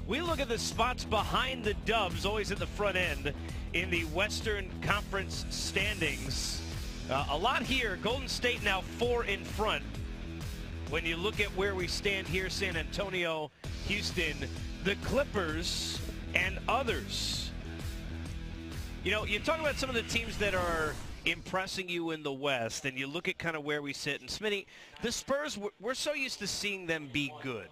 We look at the spots behind the Dubs, always at the front end in the Western Conference standings. A lot here. Golden State now 4 in front. When you look at where we stand here, San Antonio, Houston, the Clippers, and others. You know, you talk about some of the teams that are impressing you in the West, and you look at kind of where we sit. And Smitty, the Spurs, we're so used to seeing them be good.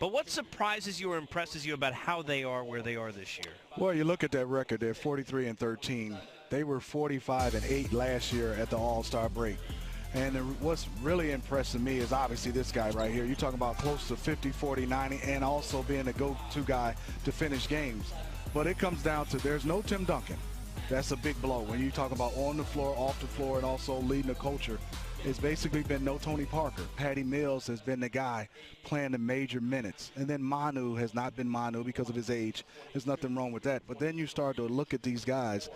But what surprises you or impresses you about how they are where they are this year? Well, you look at that record. They're 43-13. They were 45-8 last year at the All-Star break. And what's really impressing me is obviously this guy right here. You're talking about close to 50, 40, 90, and also being a go-to guy to finish games. But it comes down to there's no Tim Duncan. That's a big blow. When you talk about on the floor, off the floor, and also leading the culture, it's basically been no Tony Parker. Patty Mills has been the guy playing the major minutes. And then Manu has not been Manu because of his age. There's nothing wrong with that. But then you start to look at these guys.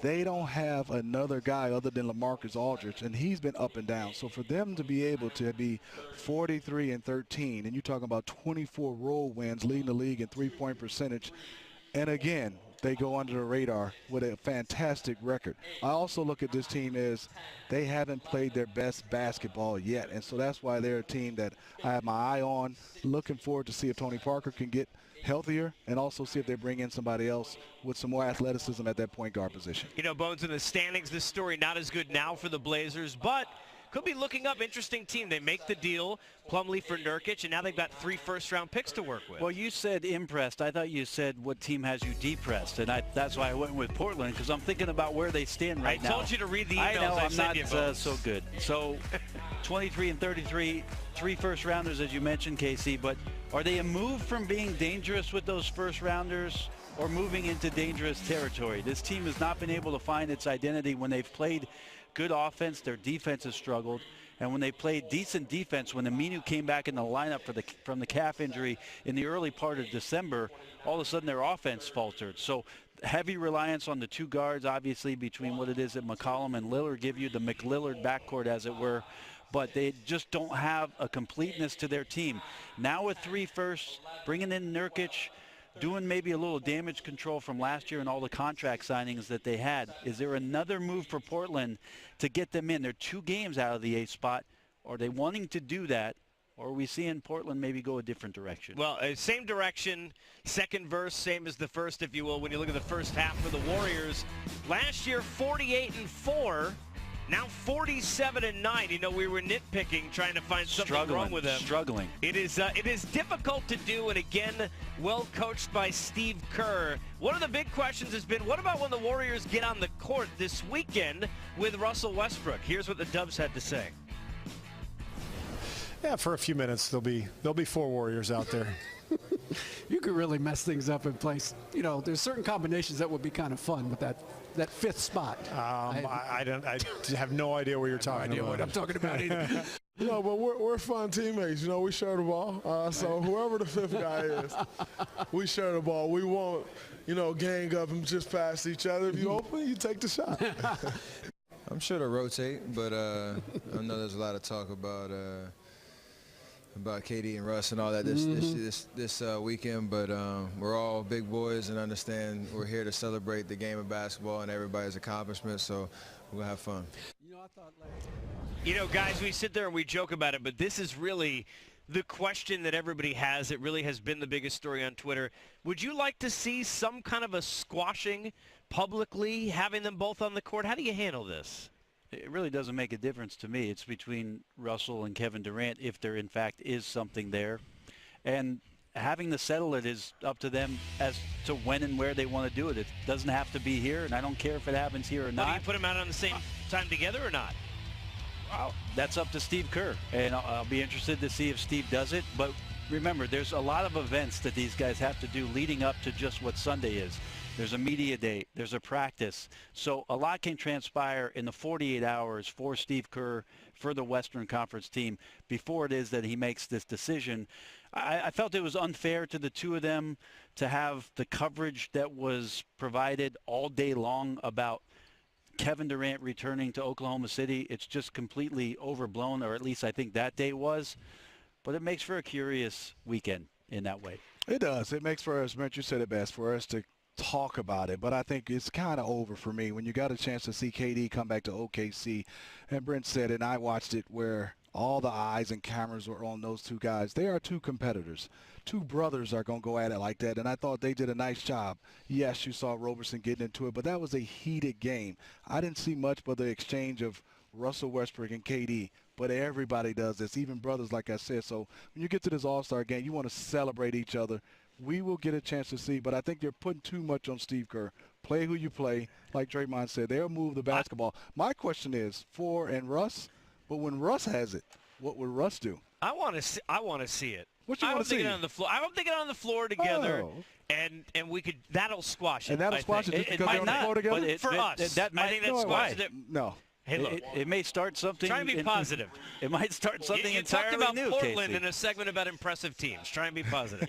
They don't have another guy other than LaMarcus Aldridge, and he's been up and down. So for them to be able to be 43-13, and you're talking about 24 road wins, leading the league in three-point percentage, and again, they go under the radar with a fantastic record. I also look at this team as they haven't played their best basketball yet, and so that's why they're a team that I have my eye on, looking forward to see if Tony Parker can get healthier and also see if they bring in somebody else with some more athleticism at that point guard position. You know, Bones, in the standings, this story not as good now for the Blazers, but could be looking up. Interesting team. They make the deal, Plumlee for Nurkic, and now they've got 3 first-round picks to work with. Well, you said impressed. I thought you said what team has you depressed, and that's why I went with Portland, because I'm thinking about where they stand right now. I told you to read the emails I know, I'm sent you, not so good. So 23-33, 3 first-rounders, as you mentioned, Casey, but are they a move from being dangerous with those first-rounders or moving into dangerous territory? This team has not been able to find its identity when they've played good offense. Their defense has struggled, and when they played decent defense, when Aminu came back in the lineup from the calf injury in the early part of December, all of a sudden their offense faltered. So heavy reliance on the 2 guards, obviously, between what it is that McCollum and Lillard give you, the McLillard backcourt, as it were, but they just don't have a completeness to their team. Now with 3 firsts, bringing in Nurkic, doing maybe a little damage control from last year and all the contract signings that they had. Is there another move for Portland to get them in? They're 2 games out of the 8th spot. Are they wanting to do that, or are we seeing Portland maybe go a different direction? Well, same direction, second verse, same as the first, if you will, when you look at the first half for the Warriors. Last year, 48-4. Now 47-9. You know, we were nitpicking, trying to find something wrong with them. Struggling. It is difficult to do, and again, well coached by Steve Kerr. One of the big questions has been, what about when the Warriors get on the court this weekend with Russell Westbrook? Here's what the Dubs had to say. Yeah, for a few minutes, there'll be 4 Warriors out there. You could really mess things up in place. You know, there's certain combinations that would be kind of fun with that 5th spot. I have no idea what you're talking about. What I'm talking about either. You know, but we're fun teammates. You know, we share the ball. So whoever the 5th guy is, we share the ball. We won't, you know, gang up and just pass each other. If you open, you take the shot. I'm sure to rotate, but I know there's a lot of talk about KD and Russ and all that this weekend, but we're all big boys and understand we're here to celebrate the game of basketball and everybody's accomplishments, so we're going to have fun. You know, guys, we sit there and we joke about it, but this is really the question that everybody has. It really has been the biggest story on Twitter. Would you like to see some kind of a squashing publicly, having them both on the court? How do you handle this? It really doesn't make a difference to me. It's between Russell and Kevin Durant, if there in fact is something there. And having to settle it is up to them as to when and where they want to do it. It doesn't have to be here, and I don't care if it happens here or not. Do you put them out on the same time together or not? Well, that's up to Steve Kerr, and I'll be interested to see if Steve does it. But remember, there's a lot of events that these guys have to do leading up to just what Sunday is. There's a media day. There's a practice. So a lot can transpire in the 48 hours for Steve Kerr, for the Western Conference team, before it is that he makes this decision. I felt it was unfair to the 2 of them to have the coverage that was provided all day long about Kevin Durant returning to Oklahoma City. It's just completely overblown, or at least I think that day was. But it makes for a curious weekend in that way. It does. It makes for us, Brent, you said it best, for us to talk about it. But I think it's kind of over for me when you got a chance to see KD come back to OKC. And Brent said, and I watched it, where all the eyes and cameras were on those two guys. They are two competitors. Two brothers are going to go at it like that, and I thought they did a nice job. Yes, you saw Roberson getting into it, but that was a heated game. I didn't see much but the exchange of Russell Westbrook and KD, but everybody does this, even brothers, like I said. So when you get to this All-Star game, you want to celebrate each other. We will get a chance to see, but I think they're putting too much on Steve Kerr. Play who you play. Like Draymond said, they'll move the basketball. My question is, and Russ, but when Russ has it, what would Russ do? I want to see it. What you want to see? On the floor. I want to get on the floor together, and we could. That'll squash it. And that'll squash it because they're on the floor together. But for us, I think that squashes it. No. Hey, look, it may start something. Try and be positive. It might start something you entirely talked about new. Portland Casey. in a segment about impressive teams. Try and be positive.